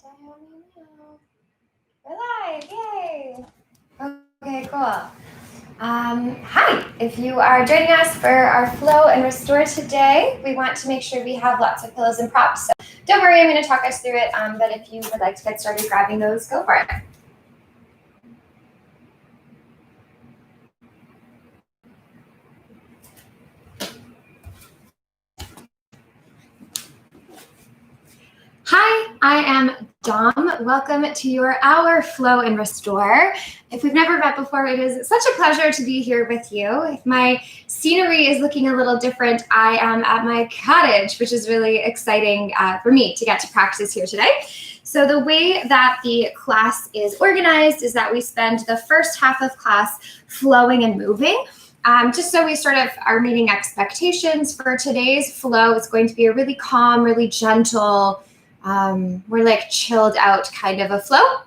Dial me now. We're live, yay! Okay, cool. Hi, if you are joining us for our flow and restore today, we want to make sure we have lots of pillows and props. So don't worry, I'm going to talk us through it, but if you would like to get started grabbing those, go for it. Hi, I am Dom. Welcome to your hour flow and restore. If we've never met before, it is such a pleasure to be here with you. If my scenery is looking a little different, I am at my cottage, which is really exciting for me to get to practice here today. So the way that the class is organized is that we spend the first half of class flowing and moving. Just so we sort of are meeting expectations for today's flow. It's going to be a really calm, really gentle, we're like chilled out kind of a flow.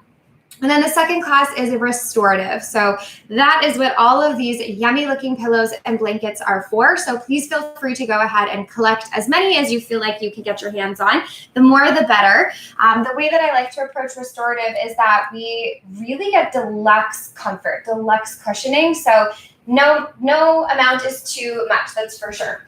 And then the second class is a restorative. So that is what all of these yummy looking pillows and blankets are for. So please feel free to go ahead and collect as many as you feel like you can get your hands on. The more, the better. The way that I like to approach restorative is that we really get deluxe comfort, deluxe cushioning. So no amount is too much, that's for sure.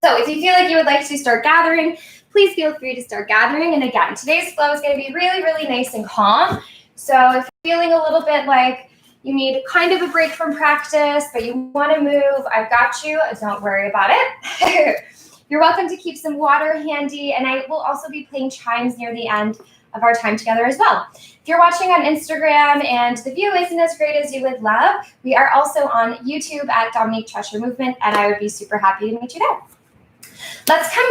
So if you feel like you would like to start gathering, please feel free to start gathering. And again, today's flow is going to be really, really nice and calm. So if you're feeling a little bit like you need kind of a break from practice, but you want to move, I've got you. Don't worry about it. You're welcome to keep some water handy. And I will also be playing chimes near the end of our time together as well. If you're watching on Instagram and the view isn't as great as you would love, we are also on YouTube at Dominique Cheshire Movement, and I would be super happy to meet you there. Let's come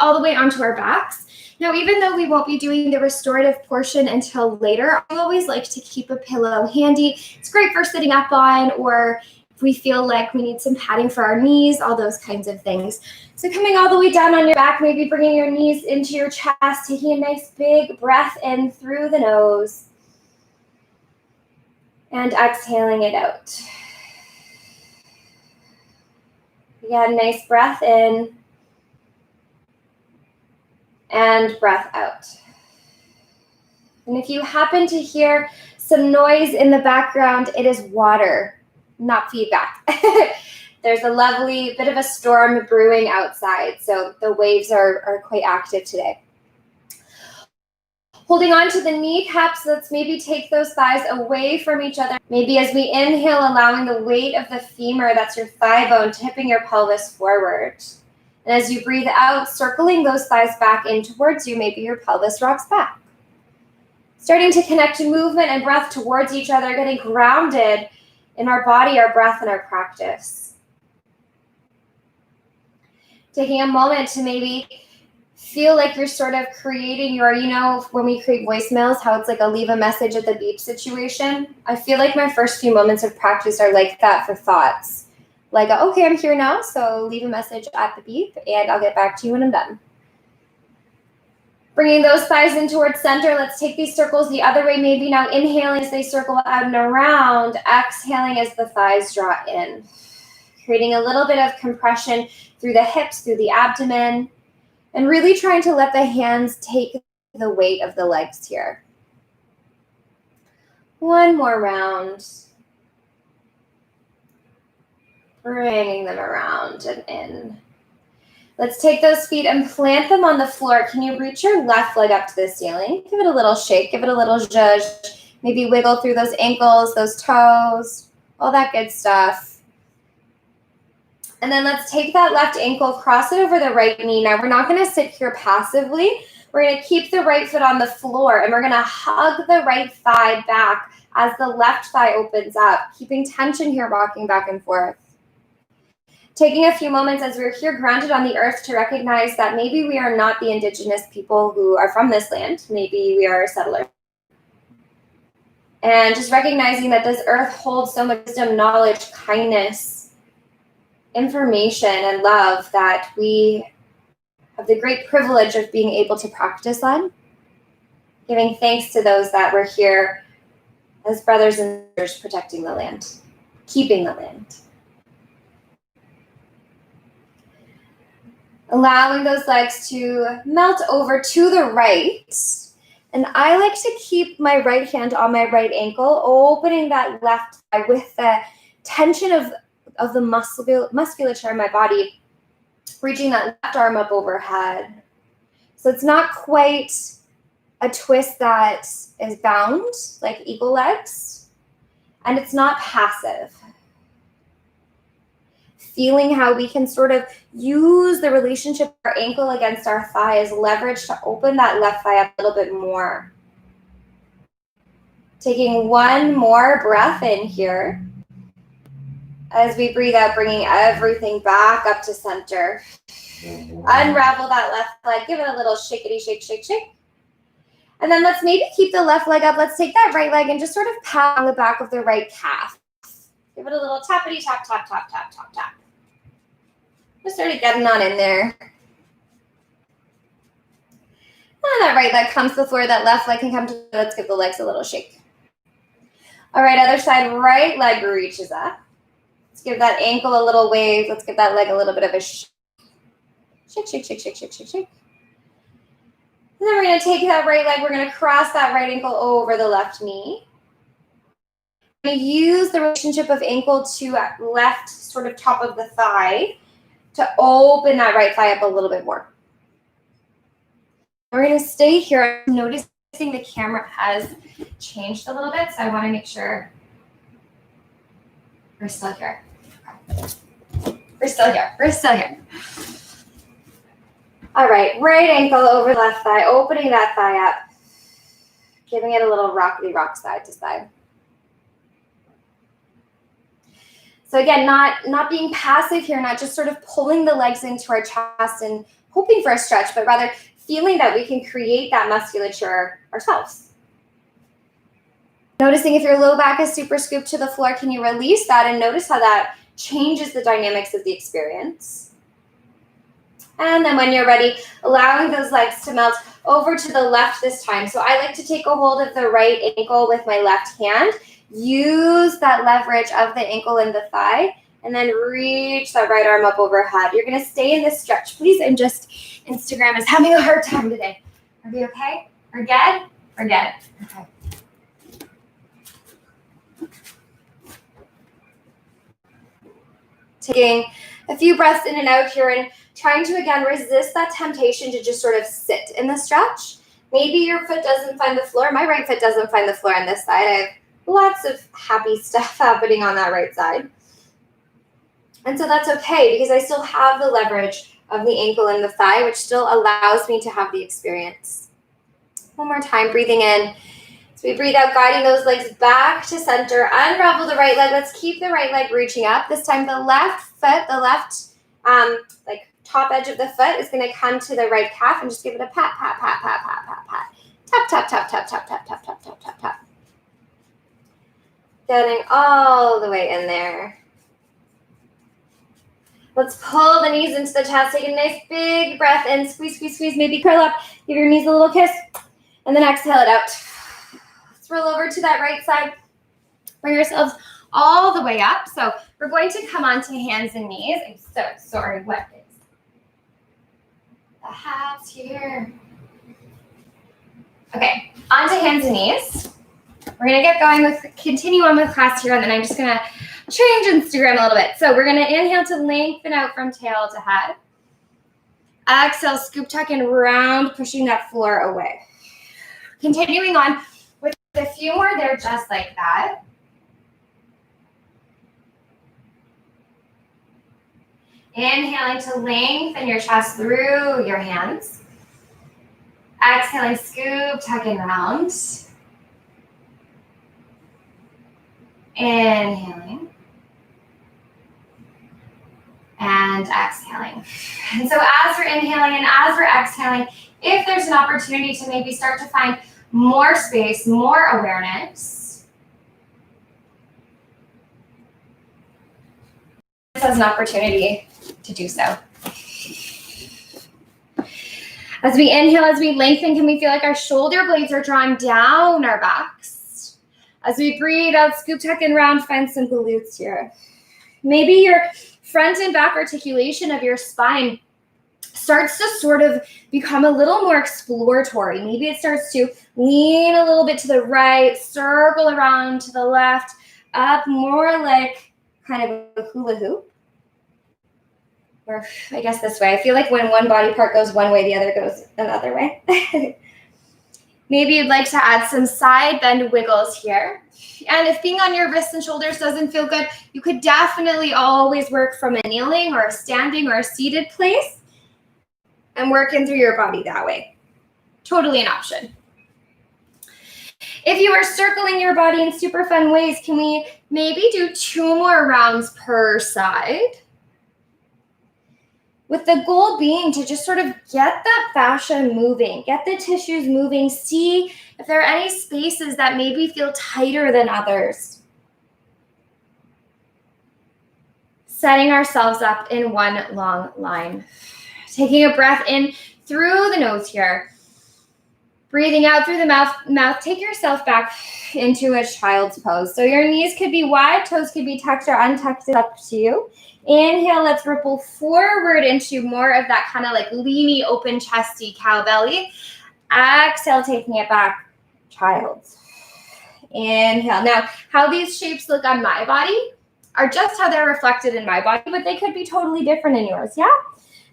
all the way onto our backs. Now, even though we won't be doing the restorative portion until later, I always like to keep a pillow handy. It's great for sitting up on, or if we feel like we need some padding for our knees, all those kinds of things. So coming all the way down on your back, maybe bringing your knees into your chest, taking a nice big breath in through the nose, and exhaling it out. Again, nice breath in and breath out. And if you happen to hear some noise in the background, it is water, not feedback. There's a lovely bit of a storm brewing outside, so the waves are quite active today. Holding on to the kneecaps, let's maybe take those thighs away from each other. Maybe as we inhale, allowing the weight of the femur, that's your thigh bone, tipping your pelvis forward. And as you breathe out, circling those thighs back in towards you, maybe your pelvis rocks back. Starting to connect movement and breath towards each other, getting grounded in our body, our breath, and our practice. Taking a moment to maybe feel like you're sort of creating your, when we create voicemails, how it's like a leave a message at the beep situation. I feel like my first few moments of practice are like that for thoughts. Like, okay, I'm here now, so leave a message at the beep, and I'll get back to you when I'm done. Bringing those thighs in towards center. Let's take these circles the other way. Maybe now inhaling as they circle out and around. Exhaling as the thighs draw in. Creating a little bit of compression through the hips, through the abdomen. And really trying to let the hands take the weight of the legs here. One more round. Bringing them around and in. Let's take those feet and plant them on the floor. Can you reach your left leg up to the ceiling? Give it a little shake, give it a little zhuzh. Maybe wiggle through those ankles, those toes, all that good stuff. And then let's take that left ankle, cross it over the right knee. Now, we're not going to sit here passively. We're going to keep the right foot on the floor, and we're going to hug the right thigh back as the left thigh opens up, keeping tension here, rocking back and forth. Taking a few moments as we're here grounded on the earth to recognize that maybe we are not the indigenous people who are from this land. Maybe we are a settler. And just recognizing that this earth holds so much wisdom, knowledge, kindness, information, and love that we have the great privilege of being able to practice on. Giving thanks to those that were here as brothers and sisters protecting the land, keeping the land. Allowing those legs to melt over to the right. And I like to keep my right hand on my right ankle, opening that left thigh with the tension of the musculature in my body, reaching that left arm up overhead. So it's not quite a twist that is bound, like eagle legs, and it's not passive. Feeling how we can sort of use the relationship of our ankle against our thigh as leverage to open that left thigh up a little bit more. Taking one more breath in here. As we breathe out, bringing everything back up to center. Unravel that left leg, give it a little shakety shake, shake, shake. And then let's maybe keep the left leg up. Let's take that right leg and just sort of pat on the back of the right calf. Give it a little tappity tap, tap, tap, tap, tap, tap. Just sort of getting on in there. And that right leg comes to the floor, that left leg can come to, let's give the legs a little shake. All right, other side, right leg reaches up. Let's give that ankle a little wave. Let's give that leg a little bit of a shake. Shake, shake, shake, shake, shake, shake, shake. And then we're going to take that right leg. We're going to cross that right ankle over the left knee. We're going to use the relationship of ankle to left sort of top of the thigh to open that right thigh up a little bit more. We're going to stay here. I'm noticing the camera has changed a little bit, so I want to make sure we're still here. Okay. We're still here. We're still here. All right, right ankle over left thigh, opening that thigh up, giving it a little rockety rock side to side. So again, not being passive here, not just sort of pulling the legs into our chest and hoping for a stretch, but rather feeling that we can create that musculature ourselves. Noticing if your low back is super scooped to the floor, can you release that and notice how that changes the dynamics of the experience? And then when you're ready, allowing those legs to melt over to the left this time. So I like to take a hold of the right ankle with my left hand, use that leverage of the ankle and the thigh, and then reach that right arm up overhead. You're going to stay in this stretch, please. And just Instagram is having a hard time today. Are we okay? We're good? We're good. Okay. Taking a few breaths in and out here and trying to, again, resist that temptation to just sort of sit in the stretch. Maybe your foot doesn't find the floor. My right foot doesn't find the floor on this side. I have lots of happy stuff happening on that right side. And so that's okay because I still have the leverage of the ankle and the thigh, which still allows me to have the experience. One more time, breathing in. As we breathe out, guiding those legs back to center. Unravel the right leg. Let's keep the right leg reaching up. This time the left foot, the left like top edge of the foot is going to come to the right calf and just give it a pat, pat, pat, pat, pat, pat, pat. Tap, tap, tap, tap, tap, tap, tap, tap, tap, tap, tap. Getting all the way in there. Let's pull the knees into the chest. Take a nice big breath in. Squeeze, squeeze, squeeze. Maybe curl up. Give your knees a little kiss. And then exhale it out. Let's roll over to that right side. Bring yourselves all the way up. So we're going to come onto hands and knees. I'm so sorry. What is the hats here? Okay, onto hands and knees. We're going to get going with, continue on with class here, and then I'm just going to change Instagram a little bit. So we're going to inhale to lengthen out from tail to head. Exhale, scoop, tuck, and round, pushing that floor away. Continuing on with a few more there just like that. Inhaling to lengthen your chest through your hands. Exhaling, scoop, tuck, and round. Inhaling. And exhaling. And so as we're inhaling and as we're exhaling, if there's an opportunity to maybe start to find more space, more awareness, this has an opportunity to do so. As we inhale, as we lengthen, can we feel like our shoulder blades are drawing down our backs? As we breathe out, scoop, tuck, and round, find some glutes here. Maybe your front and back articulation of your spine starts to sort of become a little more exploratory. Maybe it starts to lean a little bit to the right, circle around to the left, up, more like kind of a hula hoop. Or I guess this way. I feel like when one body part goes one way, the other goes another way. Maybe you'd like to add some side bend wiggles here. And if being on your wrists and shoulders doesn't feel good, you could definitely always work from a kneeling or a standing or a seated place and work in through your body that way. Totally an option. If you are circling your body in super fun ways, can we maybe do 2 more rounds per side? With the goal being to just sort of get that fascia moving, get the tissues moving, see if there are any spaces that maybe feel tighter than others. Setting ourselves up in one long line. Taking a breath in through the nose here. Breathing out through the mouth. Take yourself back into a child's pose. So your knees could be wide, toes could be tucked or untucked, it's up to you. Inhale, let's ripple forward into more of that kind of like leany, open chesty cow belly. Exhale, taking it back, child's. Inhale. Now, how these shapes look on my body are just how they're reflected in my body, but they could be totally different in yours, yeah?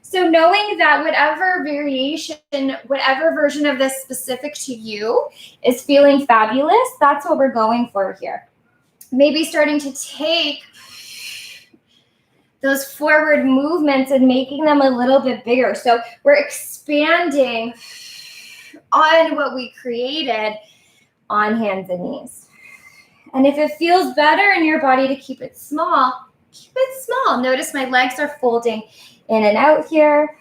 So knowing that whatever variation, whatever version of this specific to you is feeling fabulous, that's what we're going for here. Maybe starting to take those forward movements and making them a little bit bigger. So we're expanding on what we created on hands and knees. And if it feels better in your body to keep it small, keep it small. Notice my legs are folding in and out here.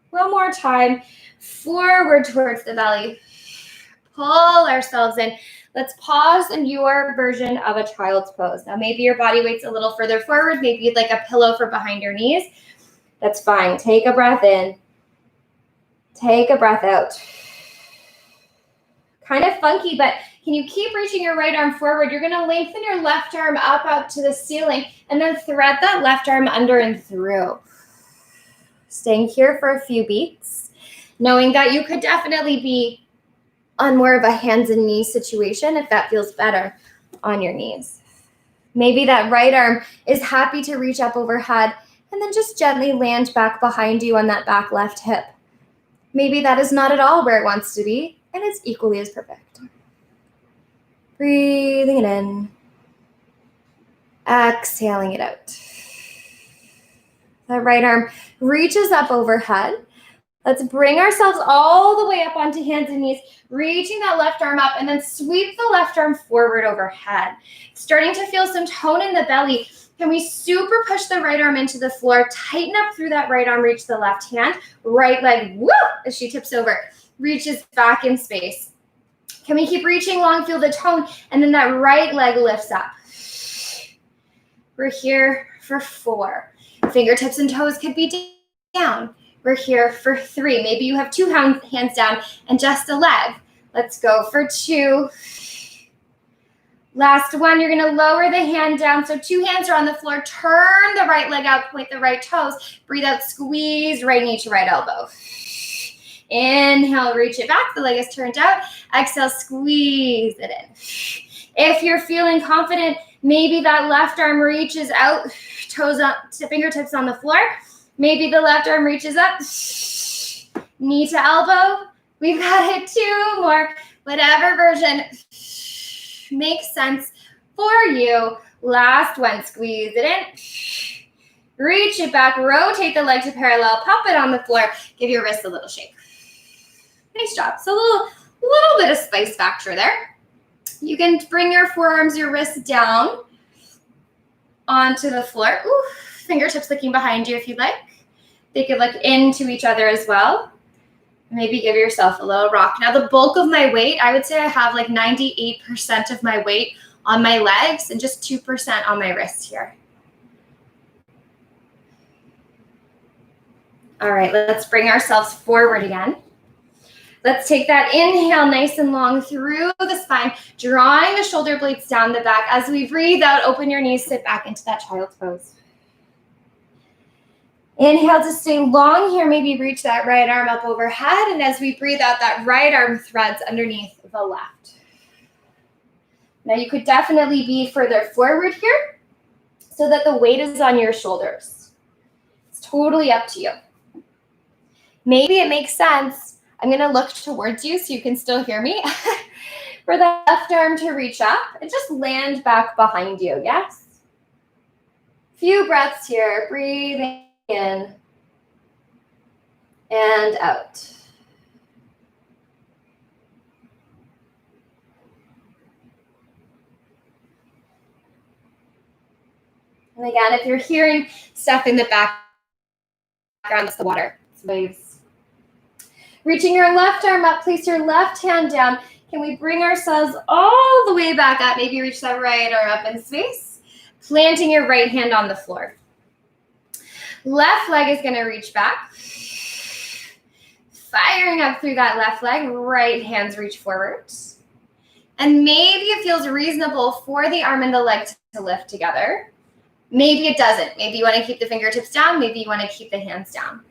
One more time. Forward towards the belly. Pull ourselves in. Let's pause in your version of a child's pose. Now, maybe your body weight's a little further forward. Maybe you'd like a pillow for behind your knees. That's fine. Take a breath in. Take a breath out. Kind of funky, but can you keep reaching your right arm forward? You're going to lengthen your left arm up out to the ceiling and then thread that left arm under and through. Staying here for a few beats, knowing that you could definitely be on more of a hands and knees situation if that feels better on your knees. Maybe that right arm is happy to reach up overhead and then just gently land back behind you on that back left hip. Maybe that is not at all where it wants to be, and it's equally as perfect. Breathing it in, exhaling it out. That right arm reaches up overhead. Let's bring ourselves all the way up onto hands and knees, reaching that left arm up, and then sweep the left arm forward overhead. Starting to feel some tone in the belly. Can we super push the right arm into the floor, tighten up through that right arm, reach the left hand, right leg, whoop, as she tips over, reaches back in space. Can we keep reaching long, feel the tone, and then that right leg lifts up. We're here for 4. Fingertips and toes could be down. We're here for 3. Maybe you have 2 hands down and just a leg. Let's go for 2. Last one, you're going to lower the hand down. So 2 hands are on the floor. Turn the right leg out, point the right toes. Breathe out, squeeze right knee to right elbow. Inhale, reach it back. The leg is turned out. Exhale, squeeze it in. If you're feeling confident, maybe that left arm reaches out, toes up, fingertips on the floor. Maybe the left arm reaches up, knee to elbow. We've got it. 2 more. Whatever version makes sense for you. Last one. Squeeze it in. Reach it back. Rotate the leg to parallel. Pop it on the floor. Give your wrists a little shake. Nice job. So a little bit of spice factor there. You can bring your forearms, your wrists down onto the floor. Ooh, fingertips looking behind you if you'd like. They could look into each other as well. Maybe give yourself a little rock. Now the bulk of my weight, I would say I have like 98% of my weight on my legs and just 2% on my wrists here. All right, let's bring ourselves forward again. Let's take that inhale nice and long through the spine, drawing the shoulder blades down the back. As we breathe out, open your knees, sit back into that child's pose. Inhale to stay long here. Maybe reach that right arm up overhead. And as we breathe out, that right arm threads underneath the left. Now you could definitely be further forward here so that the weight is on your shoulders. It's totally up to you. Maybe it makes sense. I'm going to look towards you so you can still hear me. For the left arm to reach up and just land back behind you, yes? Few breaths here. Breathing in and out. And again, if you're hearing stuff in the background, it's the water. It's waves. Reaching your left arm up, place your left hand down. Can we bring ourselves all the way back up? Maybe reach that right arm up in space. Planting your right hand on the floor. Left leg is going to reach back. Firing up through that left leg. Right hands reach forward. And maybe it feels reasonable for the arm and the leg to lift together. Maybe it doesn't. Maybe you want to keep the fingertips down. Maybe you want to keep the hands down.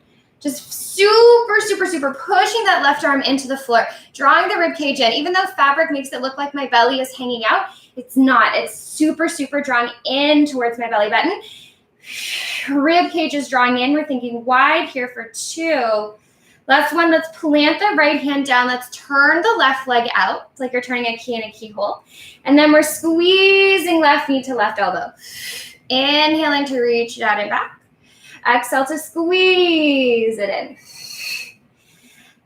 Just super, super, super pushing that left arm into the floor, drawing the rib cage in. Even though fabric makes it look like my belly is hanging out, it's not. It's super, super drawn in towards my belly button. Rib cage is drawing in. We're thinking wide here for 2. Last one, let's plant the right hand down. Let's turn the left leg out. It's like you're turning a key in a keyhole. And then we're squeezing left knee to left elbow. Inhaling to reach it out and back. Exhale to squeeze it in.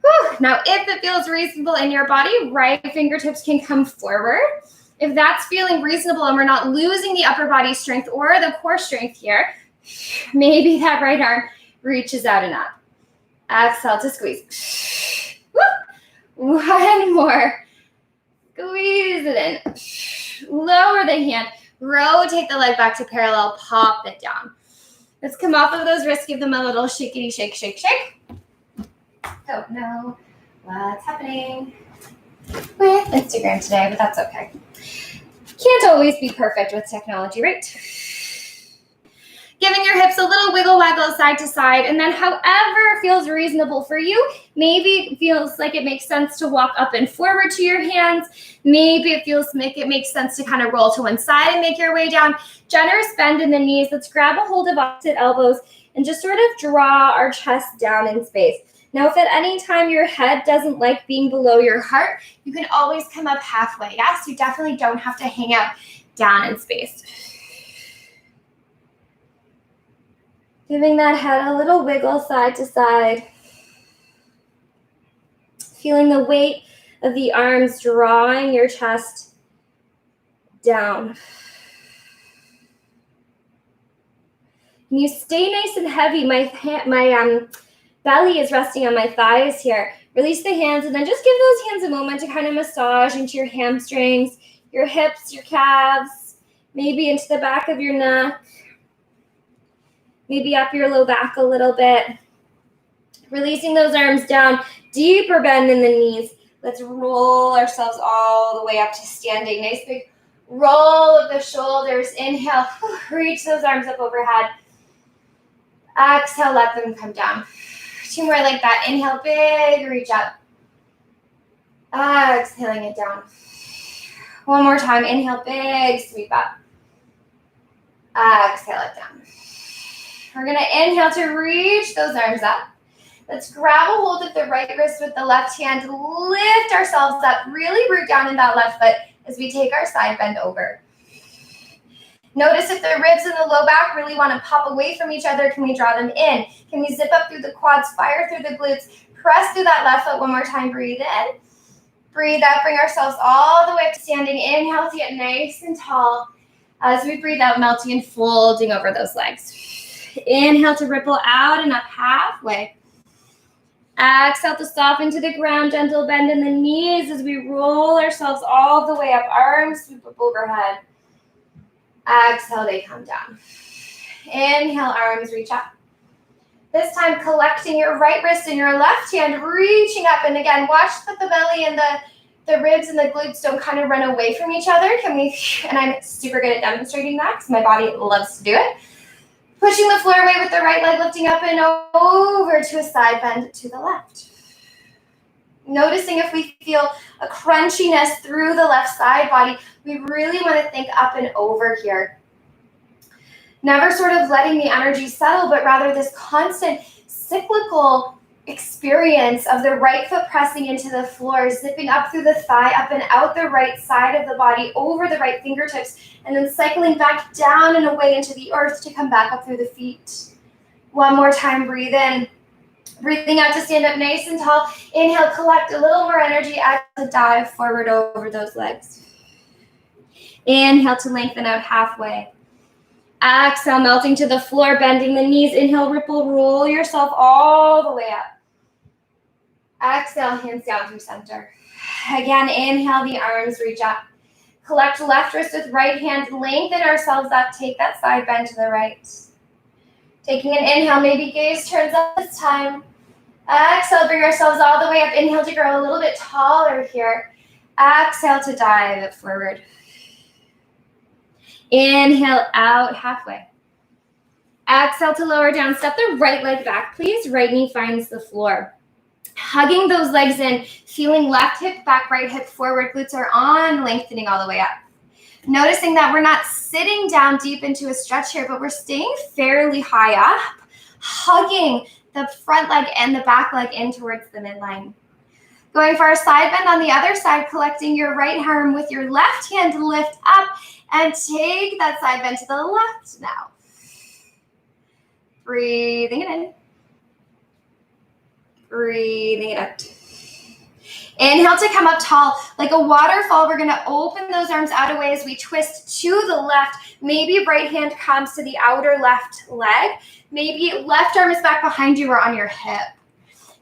Whew. Now, if it feels reasonable in your body, right fingertips can come forward. If that's feeling reasonable and we're not losing the upper body strength or the core strength here, maybe that right arm reaches out and up. Exhale to squeeze. Woo. One more. Squeeze it in. Lower the hand. Rotate the leg back to parallel. Pop it down. Let's come off of those wrists. Give them a little shakety shake, shake, shake. Don't know what's happening with Instagram today, but that's okay. Can't always be perfect with technology, right? Giving your hips a little wiggle waggle side to side, and then however feels reasonable for you. Maybe it feels like it makes sense to walk up and forward to your hands. Maybe it makes sense to kind of roll to one side and make your way down. Generous bend in the knees. Let's grab a hold of opposite elbows and just sort of draw our chest down in space. Now, if at any time your head doesn't like being below your heart, you can always come up halfway. Yes, you definitely don't have to hang out down in space. Giving that head a little wiggle side to side. Feeling the weight of the arms drawing your chest down. And you stay nice and heavy. My belly is resting on my thighs here. Release the hands and then just give those hands a moment to kind of massage into your hamstrings, your hips, your calves, maybe into the back of your neck. Maybe up your low back a little bit. Releasing those arms down, deeper bend in the knees. Let's roll ourselves all the way up to standing. Nice big roll of the shoulders. Inhale, reach those arms up overhead. Exhale, let them come down. 2 more like that. Inhale, big reach up. Exhaling it down. 1 more time. Inhale, big sweep up. Exhale it down. We're going to inhale to reach those arms up. Let's grab a hold of the right wrist with the left hand. Lift ourselves up. Really root down in that left foot as we take our side bend over. Notice if the ribs and the low back really want to pop away from each other, can we draw them in? Can we zip up through the quads, fire through the glutes, press through that left foot 1 more time, breathe in. Breathe out, bring ourselves all the way up to standing. Inhale to get nice and tall. As we breathe out, melting and folding over those legs. Inhale to ripple out and up halfway. Exhale to soften to the ground, gentle bend in the knees as we roll ourselves all the way up, arms sweep up overhead. Exhale, they come down. Inhale, arms reach up. This time, collecting your right wrist and your left hand, reaching up. And again, watch that the belly and the ribs and the glutes don't kind of run away from each other. And I'm super good at demonstrating that because my body loves to do it. Pushing the floor away with the right leg, lifting up and over to a side bend to the left. Noticing if we feel a crunchiness through the left side body, we really want to think up and over here. Never sort of letting the energy settle, but rather this constant cyclical experience of the right foot pressing into the floor, zipping up through the thigh, up and out the right side of the body, over the right fingertips, and then cycling back down and away into the earth to come back up through the feet. One more time, breathe in. Breathing out to stand up nice and tall. Inhale, collect a little more energy. Exhale to dive forward over those legs. Inhale to lengthen out halfway. Exhale, melting to the floor, bending the knees. Inhale, ripple, roll yourself all the way up. Exhale, hands down through center. Again, inhale, the arms reach up. Collect left wrist with right hand, lengthen ourselves up. Take that side bend to the right. Taking an inhale, maybe gaze turns up this time. Exhale, bring ourselves all the way up. Inhale to grow a little bit taller here. Exhale to dive it forward. Inhale out halfway. Exhale to lower down. Step the right leg back, please. Right knee finds the floor. Hugging those legs in, feeling left hip back, right hip forward. Glutes are on, lengthening all the way up. Noticing that we're not sitting down deep into a stretch here, but we're staying fairly high up, hugging the front leg and the back leg in towards the midline. Going for a side bend on the other side, collecting your right arm with your left hand to lift up and take that side bend to the left now. Breathing it in. Breathing it out. Inhale to come up tall. Like a waterfall, we're going to open those arms out away as we twist to the left. Maybe right hand comes to the outer left leg. Maybe left arm is back behind you or on your hip.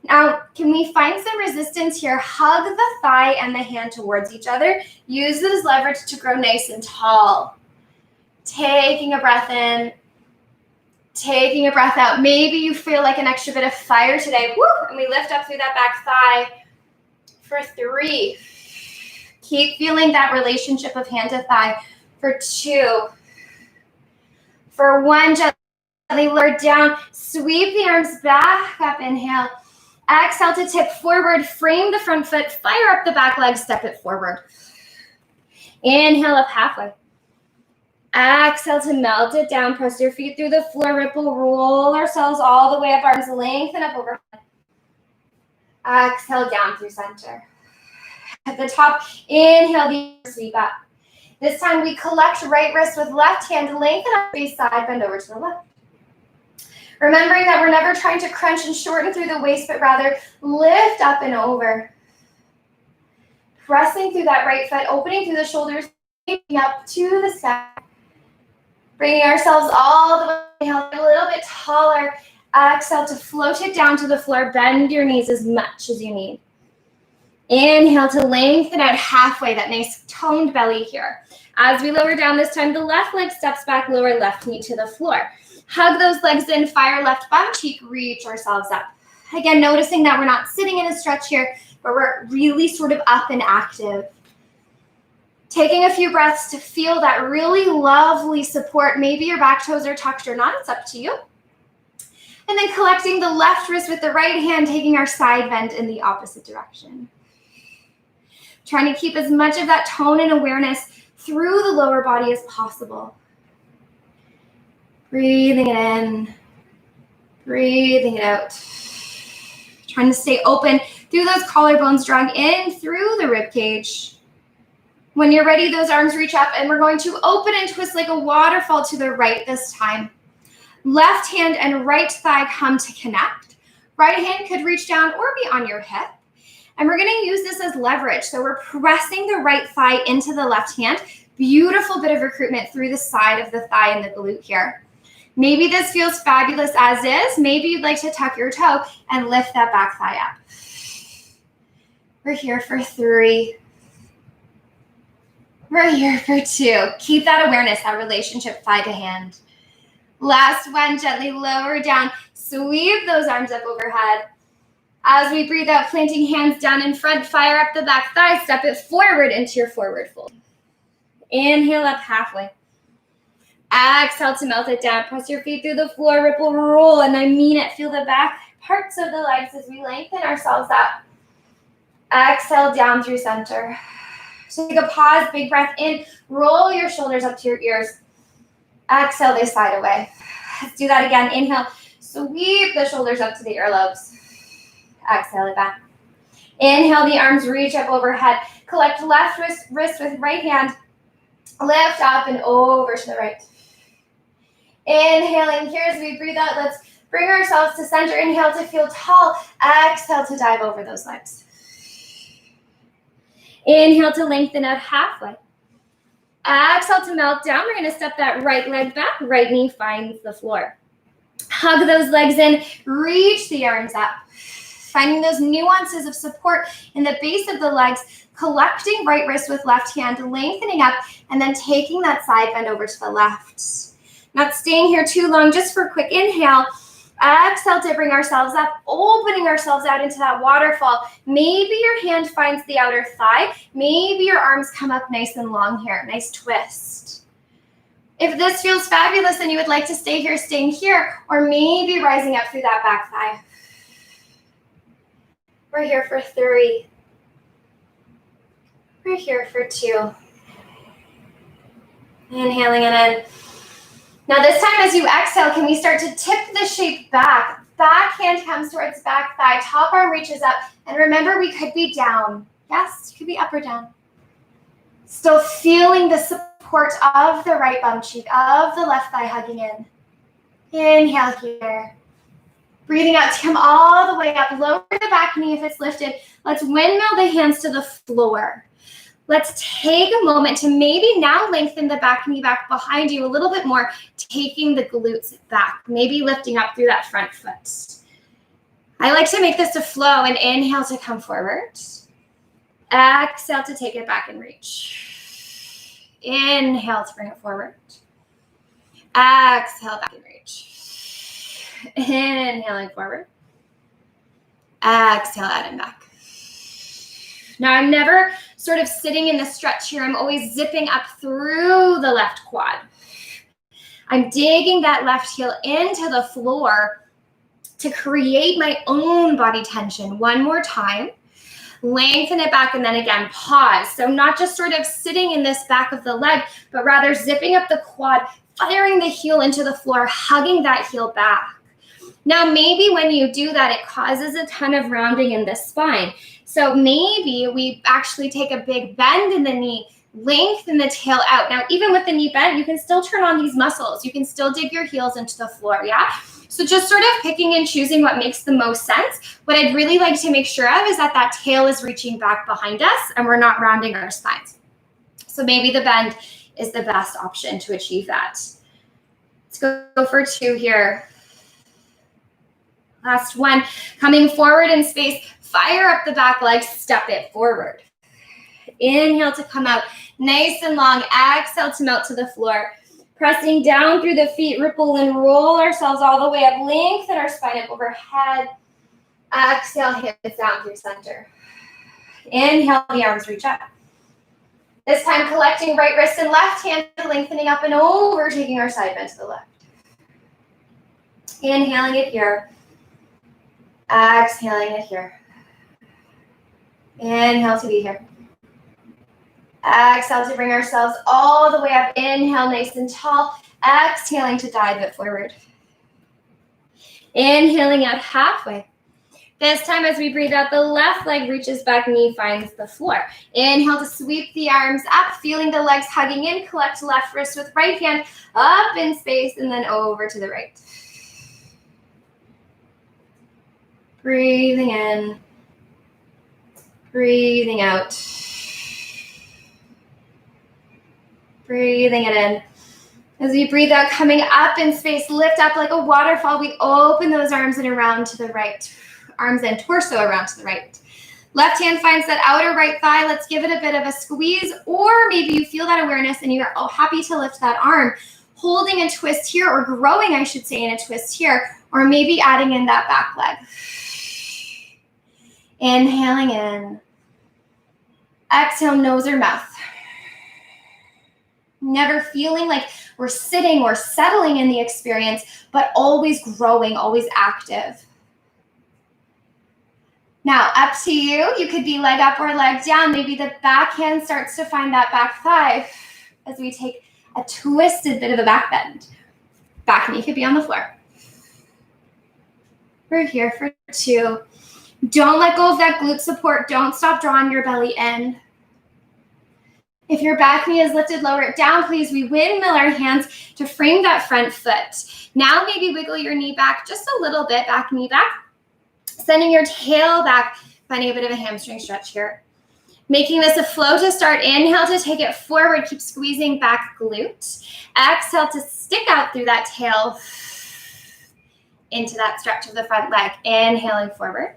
Now, can we find some resistance here? Hug the thigh and the hand towards each other. Use this leverage to grow nice and tall. Taking a breath in. Taking a breath out. Maybe you feel like an extra bit of fire today. Woo! And we lift up through that back thigh for 3. Keep feeling that relationship of hand to thigh for 2. For 1, gently lower down. Sweep the arms back up. Inhale. Exhale to tip forward. Frame the front foot. Fire up the back leg. Step it forward. Inhale up halfway. Exhale to melt it down. Press your feet through the floor. Ripple. Roll ourselves all the way up. Arms lengthen up overhead. Exhale down through center. At the top, inhale, the sweep up. This time we collect right wrist with left hand. Lengthen up face side. Bend over to the left. Remembering that we're never trying to crunch and shorten through the waist, but rather lift up and over. Pressing through that right foot, opening through the shoulders, up to the sky. Bringing ourselves all the way, inhale, a little bit taller. Exhale to float it down to the floor. Bend your knees as much as you need. Inhale to lengthen out halfway, that nice toned belly here. As we lower down this time, the left leg steps back, lower left knee to the floor. Hug those legs in, fire left bum cheek, reach ourselves up. Again, noticing that we're not sitting in a stretch here, but we're really sort of up and active. Taking a few breaths to feel that really lovely support. Maybe your back toes are tucked or not, it's up to you. And then collecting the left wrist with the right hand, taking our side bend in the opposite direction. Trying to keep as much of that tone and awareness through the lower body as possible. Breathing it in, breathing it out. Trying to stay open through those collarbones, drawing in through the rib cage. When you're ready, those arms reach up and we're going to open and twist like a waterfall to the right this time. Left hand and right thigh come to connect. Right hand could reach down or be on your hip. And we're going to use this as leverage. So we're pressing the right thigh into the left hand. Beautiful bit of recruitment through the side of the thigh and the glute here. Maybe this feels fabulous as is. Maybe you'd like to tuck your toe and lift that back thigh up. We're here for 3. We're here for 2. Keep that awareness, that relationship thigh to hand. Last one, gently lower down. Sweep those arms up overhead. As we breathe out, planting hands down in front, fire up the back thigh, step it forward into your forward fold. Inhale up halfway. Exhale to melt it down. Press your feet through the floor, ripple, roll, and I mean it. Feel the back parts of the legs as we lengthen ourselves up. Exhale down through center. Take a pause, big breath in. Roll your shoulders up to your ears. Exhale, they slide away. Let's do that again. Inhale, sweep the shoulders up to the earlobes. Exhale it back. Inhale, the arms reach up overhead. Collect left wrist with right hand. Lift up and over to the right. Inhaling here as we breathe out. Let's bring ourselves to center. Inhale to feel tall. Exhale to dive over those legs. Inhale to lengthen out halfway. Exhale to melt down. We're going to step that right leg back. Right knee finds the floor. Hug those legs in. Reach the arms up. Finding those nuances of support in the base of the legs. Collecting right wrist with left hand. Lengthening up. And then taking that side bend over to the left. Not staying here too long. Just for a quick inhale. Exhale to bring ourselves up, opening ourselves out into that waterfall. Maybe your hand finds the outer thigh. Maybe your arms come up nice and long here. Nice twist. If this feels fabulous and you would like to stay here, staying here, or maybe rising up through that back thigh. We're here for 3. We're here for 2. Inhaling and in. Now this time as you exhale, can we start to tip the shape back? Back hand comes towards back thigh, top arm reaches up. And remember, we could be down. Yes, you could be up or down. Still feeling the support of the right bum cheek, of the left thigh hugging in. Inhale here. Breathing out to come all the way up. Lower the back knee if it's lifted. Let's windmill the hands to the floor. Let's take a moment to maybe now lengthen the back knee back behind you a little bit more, taking the glutes back, maybe lifting up through that front foot. I like to make this a flow and inhale to come forward. Exhale to take it back and reach. Inhale to bring it forward. Exhale back and reach. Inhaling forward. Exhale out and back. Now I'm never sort of sitting in the stretch here. I'm always zipping up through the left quad. I'm digging that left heel into the floor to create my own body tension. One more time. Lengthen it back and then again, pause. So not just sort of sitting in this back of the leg, but rather zipping up the quad, firing the heel into the floor, hugging that heel back. Now, maybe when you do that, it causes a ton of rounding in the spine. So maybe we actually take a big bend in the knee, lengthen the tail out. Now, even with the knee bent, you can still turn on these muscles. You can still dig your heels into the floor, yeah? So just sort of picking and choosing what makes the most sense. What I'd really like to make sure of is that that tail is reaching back behind us and we're not rounding our spines. So maybe the bend is the best option to achieve that. Let's go for 2 here. Last one. Coming forward in space, fire up the back leg, step it forward. Inhale to come out nice and long. Exhale to melt to the floor. Pressing down through the feet, ripple and roll ourselves all the way up. Lengthen our spine up overhead. Exhale, hips down through center. Inhale, the arms reach up. This time collecting right wrist and left hand, lengthening up and over, taking our side bend to the left. Inhaling it here. Exhaling it here. Inhale to be here. Exhale to bring ourselves all the way up. Inhale, nice and tall. Exhaling to dive it forward. Inhaling out halfway. This time as we breathe out, the left leg reaches back, knee finds the floor. Inhale to sweep the arms up, feeling the legs hugging in. Collect left wrist with right hand up in space and then over to the right. Breathing in. Breathing out. Breathing it in. As we breathe out, coming up in space, lift up like a waterfall. We open those arms and around to the right. Arms and torso around to the right. Left hand finds that outer right thigh. Let's give it a bit of a squeeze. Or maybe you feel that awareness and you're happy to lift that arm. Holding a twist here, or growing, I should say, in a twist here. Or maybe adding in that back leg. Inhaling in. Exhale, nose or mouth. Never feeling like we're sitting or settling in the experience, but always growing, always active. Now, up to you. You could be leg up or leg down. Maybe the back hand starts to find that back thigh as we take a twisted bit of a back bend. Back knee could be on the floor. We're here for 2. Don't let go of that glute support. Don't stop drawing your belly in. If your back knee is lifted, lower it down, please. We windmill our hands to frame that front foot. Now maybe wiggle your knee back just a little bit, back knee back. Sending your tail back, finding a bit of a hamstring stretch here. Making this a flow to start. Inhale to take it forward. Keep squeezing back glute. Exhale to stick out through that tail into that stretch of the front leg. Inhaling forward.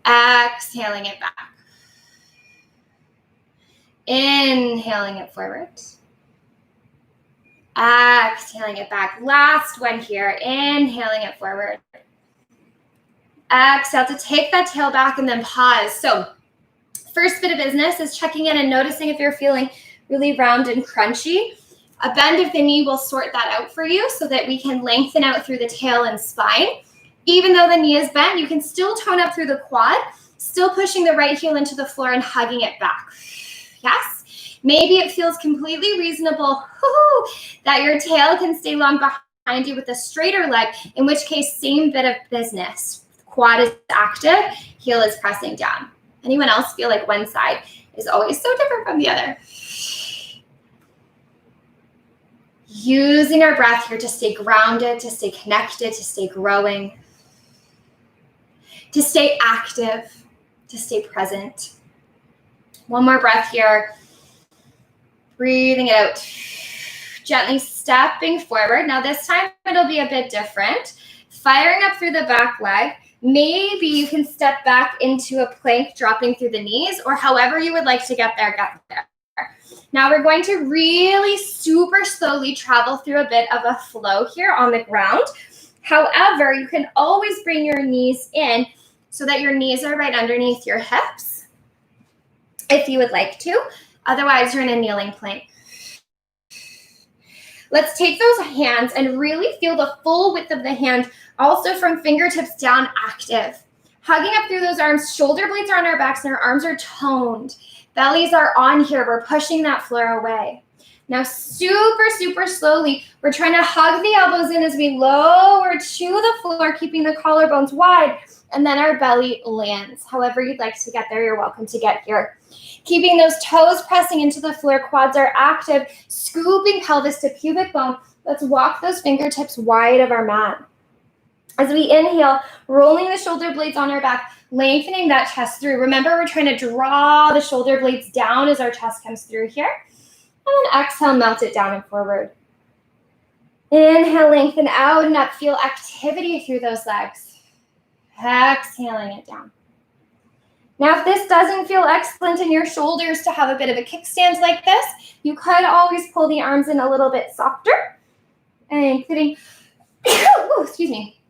Exhaling it back. Inhaling it forward. Exhaling it back. Last one here. Inhaling it forward. Exhale to take that tail back and then pause. So first bit of business is checking in and noticing if you're feeling really round and crunchy. A bend of the knee will sort that out for you so that we can lengthen out through the tail and spine. Even though the knee is bent, you can still tone up through the quad, still pushing the right heel into the floor and hugging it back. Yes? Maybe it feels completely reasonable that your tail can stay long behind you with a straighter leg, in which case, same bit of business. Quad is active, heel is pressing down. Anyone else feel like one side is always so different from the other? Using our breath here to stay grounded, to stay connected, to stay growing, to stay active, to stay present. One more breath here. Breathing it out. Gently stepping forward. Now this time it'll be a bit different. Firing up through the back leg. Maybe you can step back into a plank, dropping through the knees, or however you would like to get there, get there. Now we're going to really super slowly travel through a bit of a flow here on the ground. However, you can always bring your knees in so that your knees are right underneath your hips, if you would like to. Otherwise, you're in a kneeling plank. Let's take those hands and really feel the full width of the hand, also from fingertips down, active. Hugging up through those arms, shoulder blades are on our backs and our arms are toned. Bellies are on here. We're pushing that floor away. Now, super, super slowly, we're trying to hug the elbows in as we lower to the floor, keeping the collarbones wide, and then our belly lands. However you'd like to get there, you're welcome to get here. Keeping those toes pressing into the floor, quads are active, scooping pelvis to pubic bone. Let's walk those fingertips wide of our mat. As we inhale, rolling the shoulder blades on our back, lengthening that chest through. Remember, we're trying to draw the shoulder blades down as our chest comes through here. And then exhale, melt it down and forward. Inhale, lengthen out and up. Feel activity through those legs. Exhaling it down. Now, if this doesn't feel excellent in your shoulders to have a bit of a kickstand like this, you could always pull the arms in a little bit softer. And sitting, excuse me,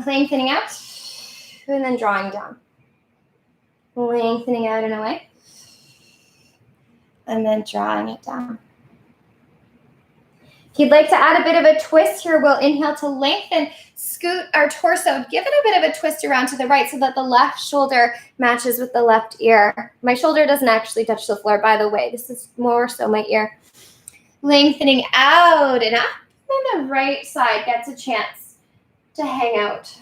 lengthening out and then drawing down. Lengthening out and away. And then drawing it down. If you'd like to add a bit of a twist here, we'll inhale to lengthen, scoot our torso, give it a bit of a twist around to the right so that the left shoulder matches with the left ear. My shoulder doesn't actually touch the floor, by the way. This is more so my ear. Lengthening out and up. And the right side gets a chance to hang out.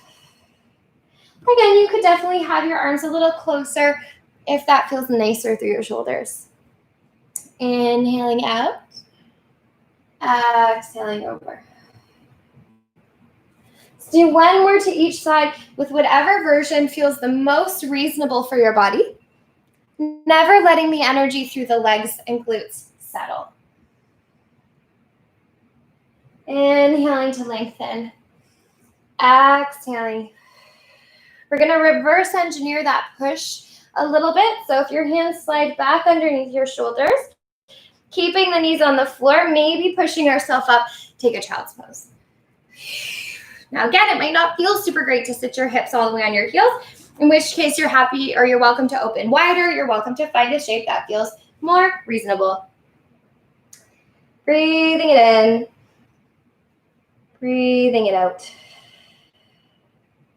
Again, you could definitely have your arms a little closer if that feels nicer through your shoulders. Inhaling out. Exhaling over. Let's do one more to each side with whatever version feels the most reasonable for your body. Never letting the energy through the legs and glutes settle. Inhaling to lengthen. Exhaling. We're going to reverse engineer that push a little bit. So if your hands slide back underneath your shoulders, keeping the knees on the floor, maybe pushing ourselves up, take a child's pose. Now again, it might not feel super great to sit your hips all the way on your heels, in which case you're happy or you're welcome to open wider. You're welcome to find a shape that feels more reasonable. Breathing it in. Breathing it out.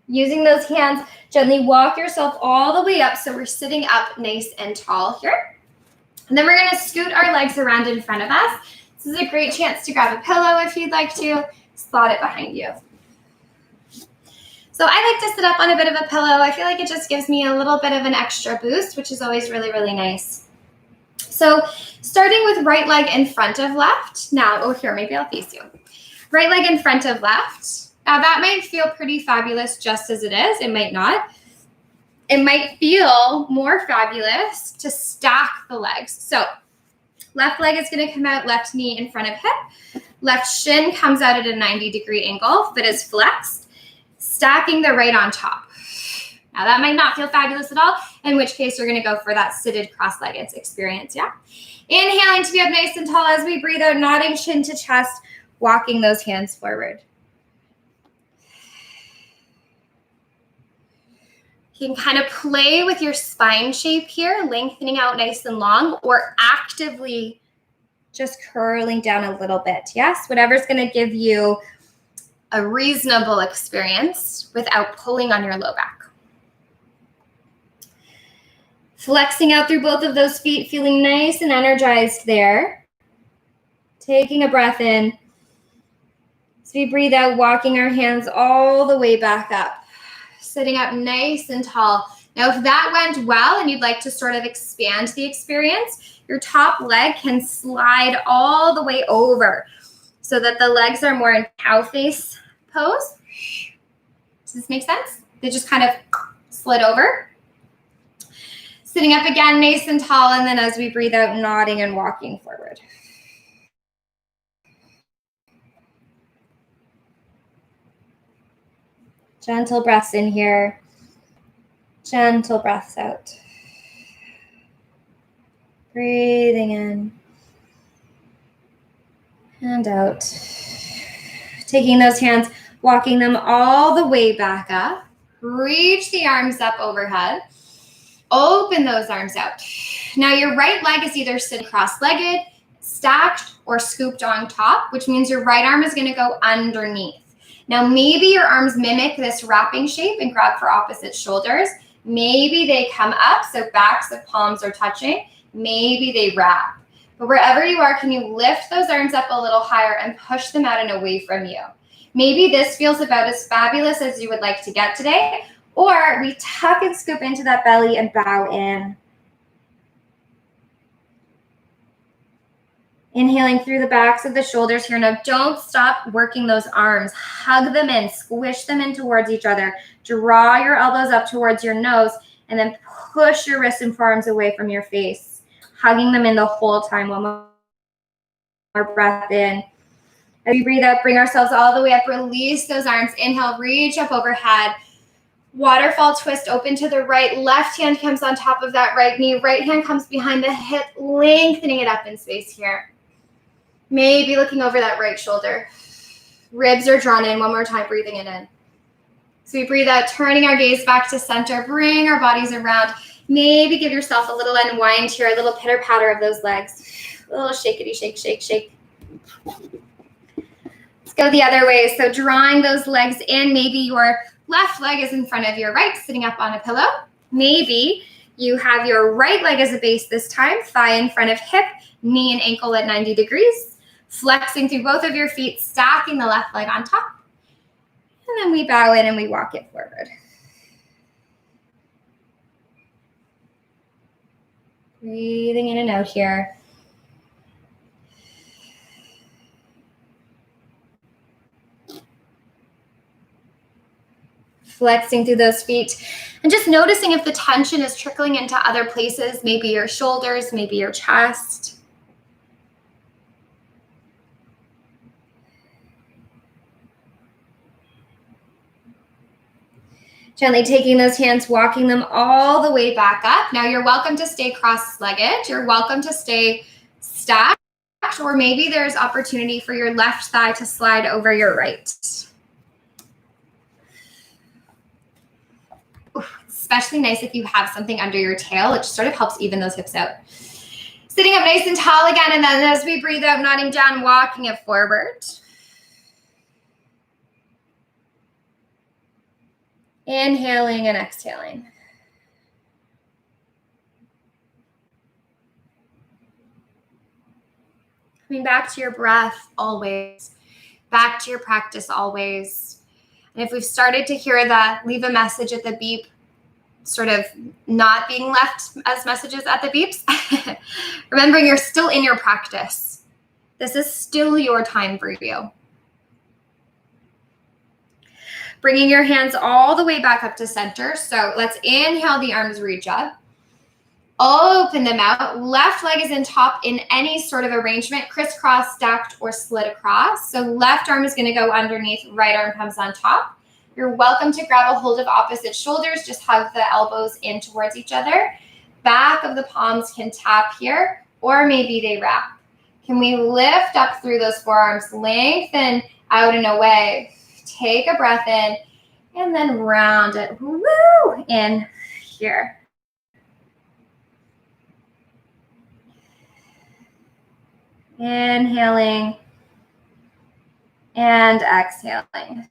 Using those hands, gently walk yourself all the way up so we're sitting up nice and tall here. And then we're going to scoot our legs around in front of us. This is a great chance to grab a pillow if you'd like to. Slot it behind you. So I like to sit up on a bit of a pillow. I feel like it just gives me a little bit of an extra boost, which is always really, really nice. So starting with right leg in front of left. Now, here, maybe I'll face you. Right leg in front of left. Now that might feel pretty fabulous just as it is. It might not. It might feel more fabulous to stack the legs. So left leg is going to come out, left knee in front of hip. Left shin comes out at a 90-degree angle, foot is flexed. Stacking the right on top. Now that might not feel fabulous at all, in which case you're going to go for that seated cross-legged experience, yeah? Inhaling to be up nice and tall as we breathe out, nodding chin to chest, walking those hands forward. You can kind of play with your spine shape here, lengthening out nice and long, or actively just curling down a little bit. Yes, whatever's going to give you a reasonable experience without pulling on your low back. Flexing out through both of those feet, feeling nice and energized there. Taking a breath in. As we breathe out, walking our hands all the way back up. Sitting up nice and tall. Now, if that went well and you'd like to sort of expand the experience, your top leg can slide all the way over so that the legs are more in cow face pose. Does this make sense? They just kind of slid over. Sitting up again, nice and tall, and then as we breathe out, nodding and walking forward. Gentle breaths in here. Gentle breaths out. Breathing in and out. Taking those hands, walking them all the way back up. Reach the arms up overhead. Open those arms out. Now your right leg is either sitting cross-legged, stacked, or scooped on top, which means your right arm is going to go underneath. Now maybe your arms mimic this wrapping shape and grab for opposite shoulders. Maybe they come up, so backs of palms are touching. Maybe they wrap. But wherever you are, can you lift those arms up a little higher and push them out and away from you? Maybe this feels about as fabulous as you would like to get today, or we tuck and scoop into that belly and bow in. Inhaling through the backs of the shoulders here. Now don't stop working those arms. Hug them in, squish them in towards each other. Draw your elbows up towards your nose and then push your wrists and forearms away from your face. Hugging them in the whole time. One more breath in. As we breathe out, bring ourselves all the way up. Release those arms. Inhale, reach up overhead. Waterfall twist, open to the right. Left hand comes on top of that right knee. Right hand comes behind the hip, lengthening it up in space here. Maybe looking over that right shoulder. Ribs are drawn in. One more time, breathing it in. So we breathe out, turning our gaze back to center. Bring our bodies around. Maybe give yourself a little unwind here, a little pitter-patter of those legs. A little shakety, shake, shake, shake. Let's go the other way. So drawing those legs in. Maybe your left leg is in front of your right, sitting up on a pillow. Maybe you have your right leg as a base this time, thigh in front of hip, knee and ankle at 90 degrees. Flexing through both of your feet, stacking the left leg on top. And then we bow in and we walk it forward. Breathing in and out here. Flexing through those feet and just noticing if the tension is trickling into other places, maybe your shoulders, maybe your chest. Gently taking those hands, walking them all the way back up. Now you're welcome to stay cross-legged. You're welcome to stay stacked, or maybe there's opportunity for your left thigh to slide over your right. Especially nice if you have something under your tail. It just sort of helps even those hips out. Sitting up nice and tall again, and then as we breathe out, nodding down, walking it forward. Inhaling and exhaling. Coming back to your breath always, back to your practice always. And if we've started to hear that, leave a message at the beep, sort of not being left as messages at the beeps. Remembering you're still in your practice. This is still your time for you. Bringing your hands all the way back up to center. So let's inhale, the arms reach up. Open them out. Left leg is in top in any sort of arrangement, crisscross, stacked, or slid across. So left arm is going to go underneath, right arm comes on top. You're welcome to grab a hold of opposite shoulders. Just hug the elbows in towards each other. Back of the palms can tap here, or maybe they wrap. Can we lift up through those forearms, lengthen out and away. Take a breath in, and then round it. Woo! In here. Inhaling and exhaling.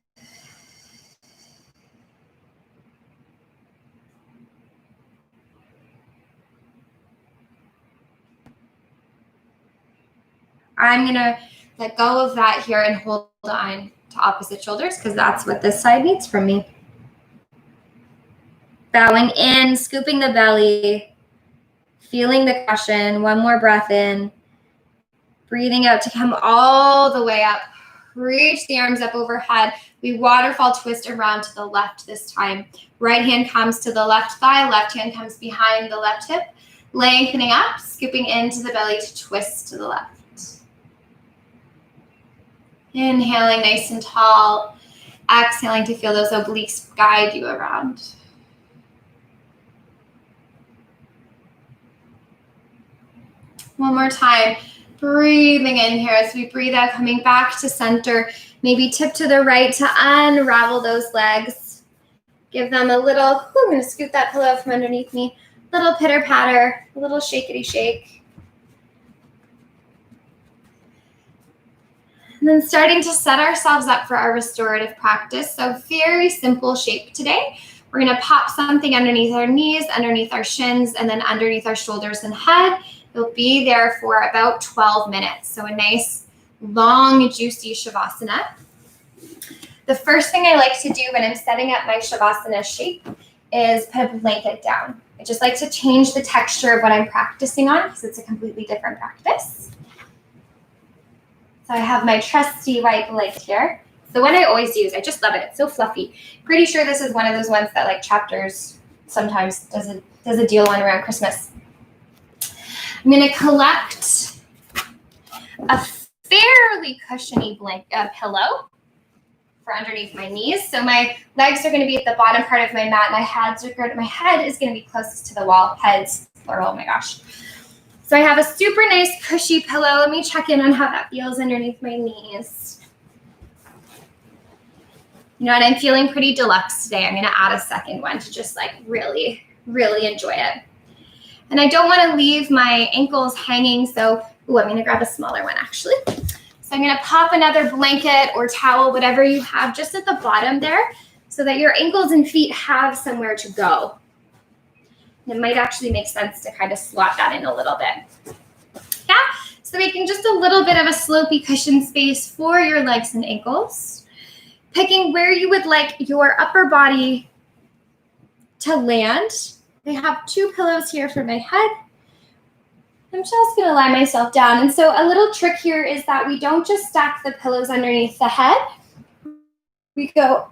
I'm going to let go of that here and hold on to opposite shoulders because that's what this side needs from me. Bowing in, scooping the belly, feeling the cushion. One more breath in. Breathing out to come all the way up. Reach the arms up overhead. We waterfall twist around to the left this time. Right hand comes to the left thigh. Left hand comes behind the left hip. Lengthening up, scooping into the belly to twist to the left. Inhaling nice and tall. Exhaling to feel those obliques guide you around. One more time. Breathing in here as we breathe out, coming back to center. Maybe tip to the right to unravel those legs. Give them a little, I'm going to scoot that pillow from underneath me. Little pitter patter, a little shakety shake. And then starting to set ourselves up for our restorative practice. So very simple shape today. We're going to pop something underneath our knees, underneath our shins, and then underneath our shoulders and head. You'll be there for about 12 minutes. So a nice, long, juicy shavasana. The first thing I like to do when I'm setting up my shavasana shape is put a blanket down. I just like to change the texture of what I'm practicing on because it's a completely different practice. So I have my trusty white blanket here. The one I always use. I just love it. It's so fluffy. Pretty sure this is one of those ones that like Chapters sometimes does a deal on around Christmas. I'm going to collect a fairly cushiony pillow for underneath my knees. So my legs are going to be at the bottom part of my mat. My head is going to be closest to the wall. Heads, plural, oh my gosh. So I have a super nice cushy pillow. Let me check in on how that feels underneath my knees. You know what? I'm feeling pretty deluxe today. I'm going to add a second one to just like really, really enjoy it. And I don't want to leave my ankles hanging. So, I'm going to grab a smaller one actually. So I'm going to pop another blanket or towel, whatever you have, just at the bottom there so that your ankles and feet have somewhere to go. It might actually make sense to kind of slot that in a little bit. Yeah, so making just a little bit of a slopey cushion space for your legs and ankles. Picking where you would like your upper body to land. I have two pillows here for my head. I'm just going to lie myself down. And so a little trick here is that we don't just stack the pillows underneath the head. We go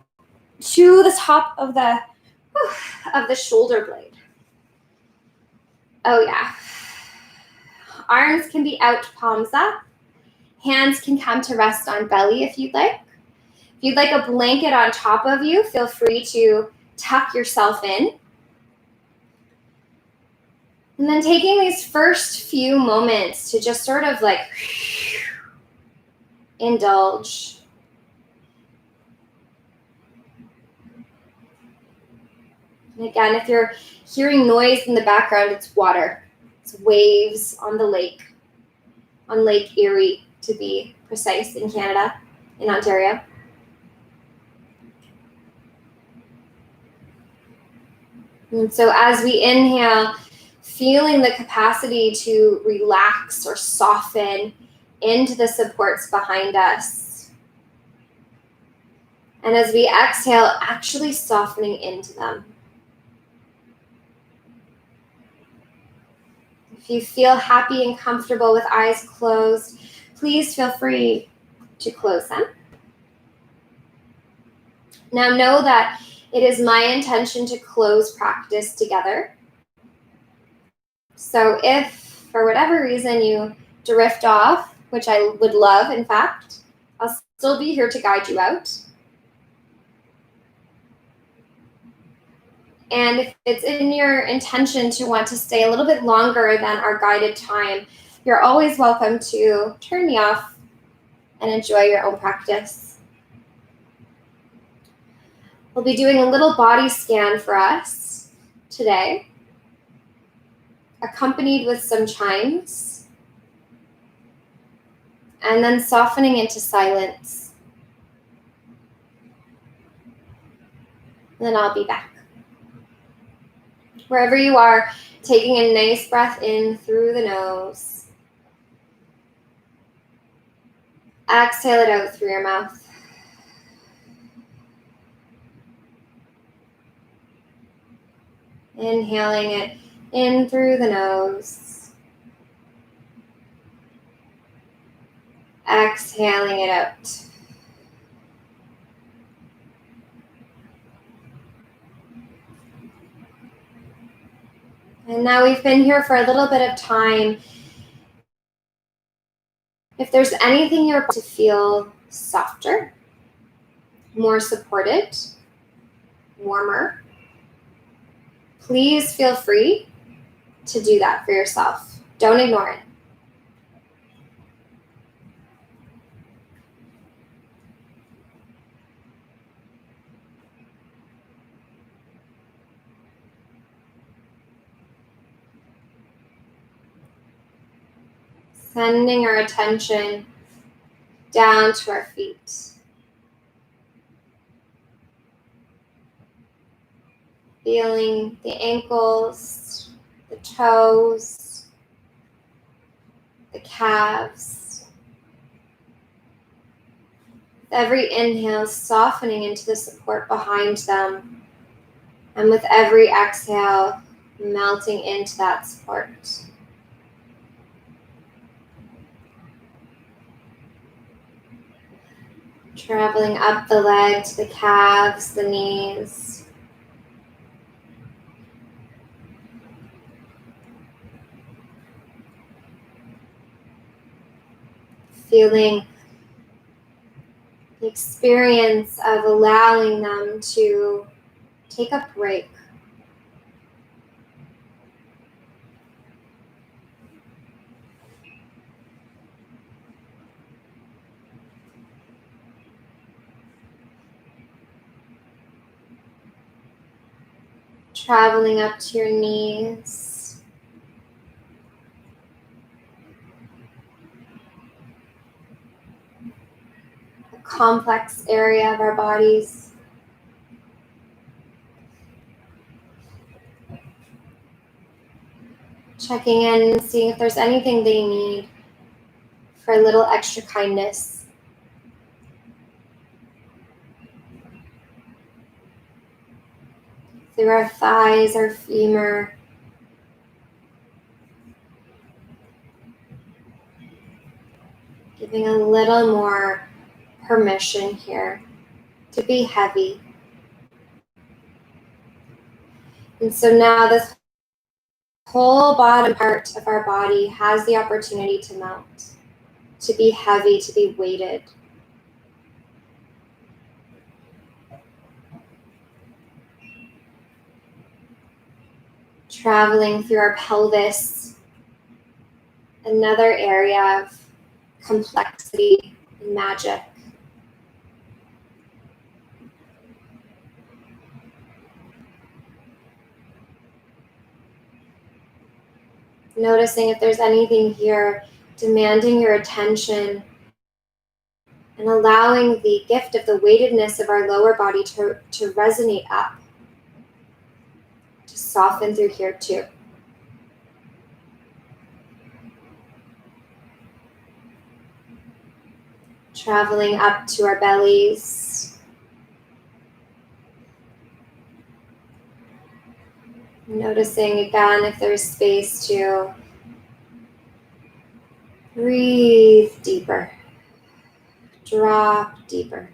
to the top of the shoulder blade. Oh yeah. Arms can be out, palms up. Hands can come to rest on belly if you'd like. If you'd like a blanket on top of you, feel free to tuck yourself in. And then taking these first few moments to just sort of like indulge. And again, if you're hearing noise in the background, it's water. It's waves on the lake, on Lake Erie to be precise, in Canada, in Ontario. And so as we inhale, feeling the capacity to relax or soften into the supports behind us. And as we exhale, actually softening into them. If you feel happy and comfortable with eyes closed, please feel free to close them. Now know that it is my intention to close practice together. So if, for whatever reason, you drift off, which I would love, in fact, I'll still be here to guide you out. And if it's in your intention to want to stay a little bit longer than our guided time, you're always welcome to turn me off and enjoy your own practice. We'll be doing a little body scan for us today, accompanied with some chimes, and then softening into silence. And then I'll be back. Wherever you are, taking a nice breath in through the nose. Exhale it out through your mouth. Inhaling it in through the nose. Exhaling it out. And now we've been here for a little bit of time. If there's anything you're to feel softer, more supported, warmer, please feel free to do that for yourself. Don't ignore it. Sending our attention down to our feet. Feeling the ankles, the toes, the calves. With every inhale, softening into the support behind them. And with every exhale, melting into that support. Traveling up the leg to the calves, the knees. Feeling the experience of allowing them to take a break. Traveling up to your knees. A complex area of our bodies. Checking in and seeing if there's anything they need for a little extra kindness. Through our thighs, our femur. Giving a little more permission here to be heavy. And so now this whole bottom part of our body has the opportunity to melt, to be heavy, to be weighted. Traveling through our pelvis, another area of complexity and magic. Noticing if there's anything here demanding your attention, and allowing the gift of the weightedness of our lower body to resonate up, to soften through here too. Traveling up to our bellies. Noticing again if there's space to breathe deeper, drop deeper.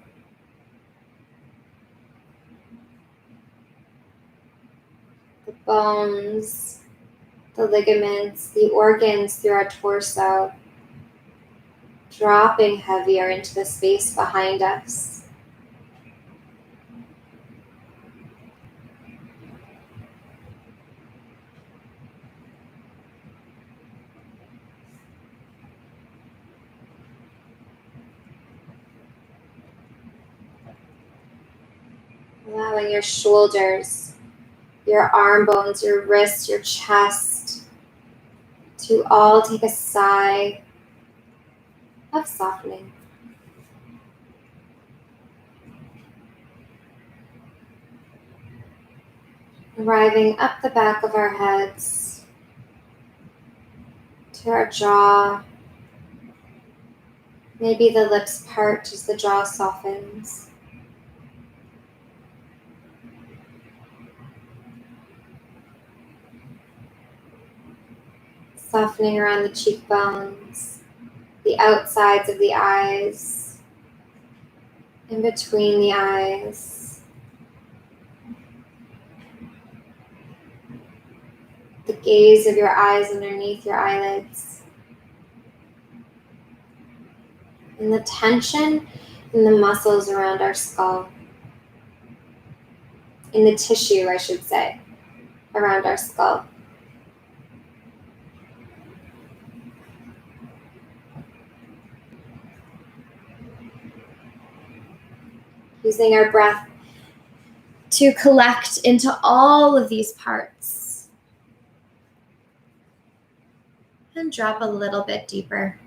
The bones, the ligaments, the organs through our torso, dropping heavier into the space behind us. Allowing your shoulders, your arm bones, your wrists, your chest to all take a sigh of softening. Arriving up the back of our heads to our jaw. Maybe the lips part as the jaw softens. Softening around the cheekbones, the outsides of the eyes, in between the eyes, the gaze of your eyes underneath your eyelids, and the tension in the muscles around our skull, in the tissue, I should say, around our skull. Using our breath to collect into all of these parts. And drop a little bit deeper.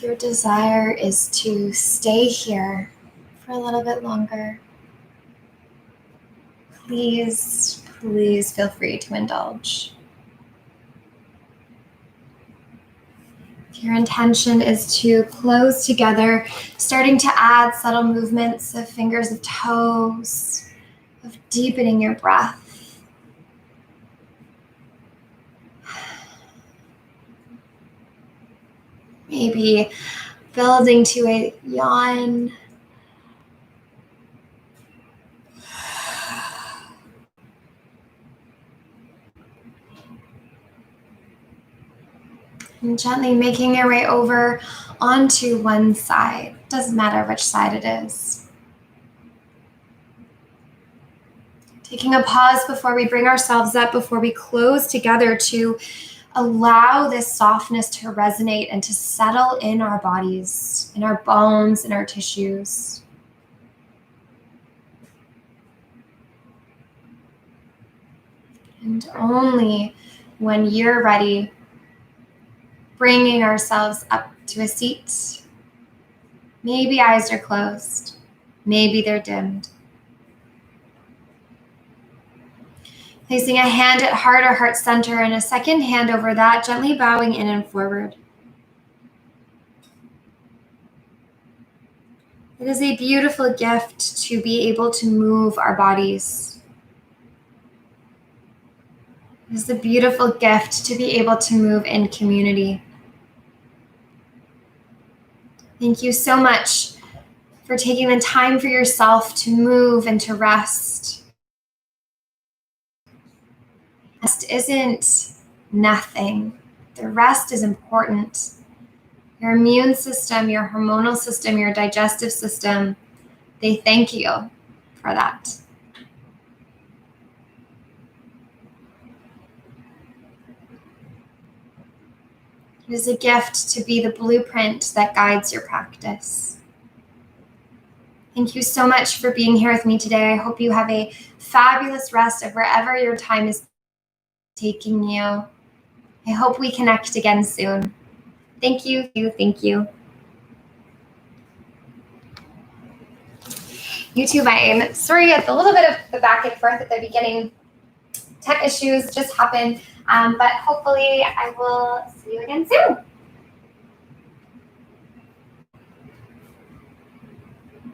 Your desire is to stay here for a little bit longer, please feel free to indulge. If your intention is to close together, starting to add subtle movements of fingers of toes, of deepening your breath. Maybe building to a yawn. And gently making your way over onto one side. Doesn't matter which side it is. Taking a pause before we bring ourselves up, before we close together, to allow this softness to resonate and to settle in our bodies, in our bones, in our tissues. And only when you're ready, bringing ourselves up to a seat. Maybe eyes are closed, maybe they're dimmed. Placing a hand at heart or heart center and a second hand over that, gently bowing in and forward. It is a beautiful gift to be able to move our bodies. It is a beautiful gift to be able to move in community. Thank you so much for taking the time for yourself to move and to rest. Rest isn't nothing. The rest is important. Your immune system, your hormonal system, your digestive system, they thank you for that. It is a gift to be the blueprint that guides your practice. Thank you so much for being here with me today. I hope you have a fabulous rest of wherever your time is taking you. I hope we connect again soon. Thank you. Thank you. YouTube, I'm sorry at the little bit of the back and forth at the beginning. Tech issues just happened, but hopefully I will see you again soon.